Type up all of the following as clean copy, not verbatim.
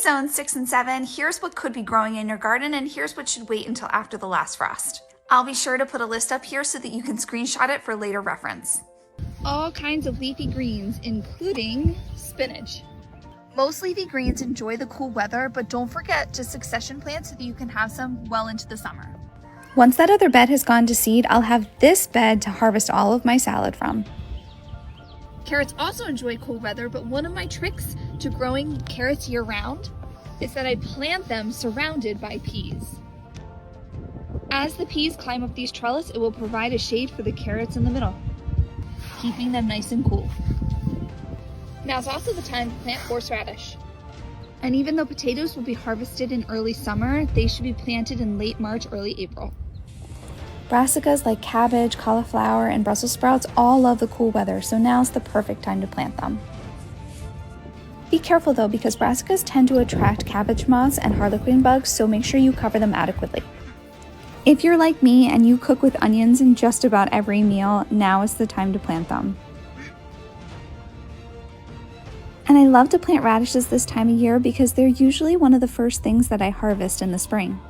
zones 6 and 7, here's what could be growing in your garden, and here's what should wait until after the last frost. I'll be sure to put a list up here so that you can screenshot it for later reference. All kinds of leafy greens, including spinach. Most leafy greens enjoy the cool weather, but don't forget to succession plant so that you can have some well into the summer. Once that other bed has gone to seed, I'll have this bed to harvest all of my salad from. Carrots also enjoy cool weather, but one of my tricks to growing carrots year-round is that I plant them surrounded by peas. As the peas climb up these trellis, it will provide a shade for the carrots in the middle, keeping them nice and cool. Now is also the time to plant horseradish. And even though potatoes will be harvested in early summer, they should be planted in late March, early April. Brassicas like cabbage, cauliflower, and Brussels sprouts all love the cool weather, so now's the perfect time to plant them. Be careful though, because brassicas tend to attract cabbage moths and harlequin bugs, so make sure you cover them adequately. If you're like me and you cook with onions in just about every meal, now is the time to plant them. And I love to plant radishes this time of year because they're usually one of the first things that I harvest in the spring.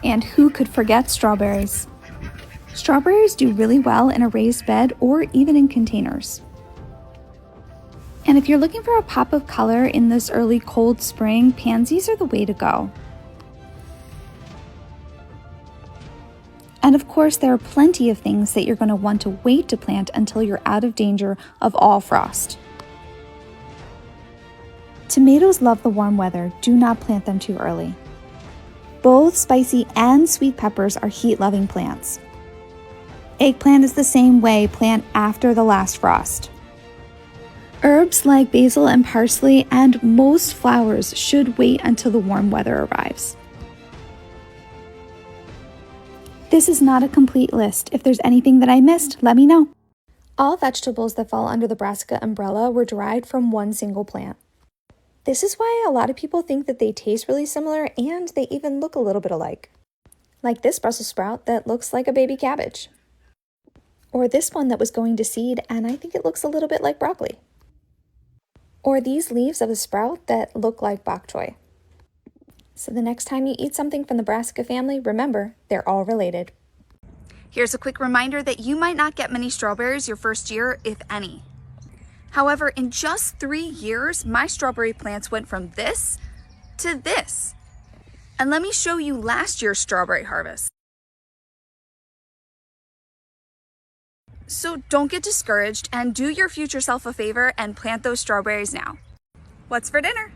And who could forget strawberries? Strawberries do really well in a raised bed or even in containers. And if you're looking for a pop of color in this early cold spring, pansies are the way to go. And of course, there are plenty of things that you're going to want to wait to plant until you're out of danger of all frost. Tomatoes love the warm weather. Do not plant them too early. Both spicy and sweet peppers are heat-loving plants. Eggplant is the same way, plant after the last frost. Herbs like basil and parsley and most flowers should wait until the warm weather arrives. This is not a complete list. If there's anything that I missed, let me know. All vegetables that fall under the brassica umbrella were derived from one single plant. This is why a lot of people think that they taste really similar and they even look a little bit alike. Like this Brussels sprout that looks like a baby cabbage. Or this one that was going to seed and I think it looks a little bit like broccoli. Or these leaves of a sprout that look like bok choy. So the next time you eat something from the brassica family, remember, they're all related. Here's a quick reminder that you might not get many strawberries your first year, if any. However, in just 3 years, my strawberry plants went from this to this. And let me show you last year's strawberry harvest. So don't get discouraged and do your future self a favor and plant those strawberries now. What's for dinner?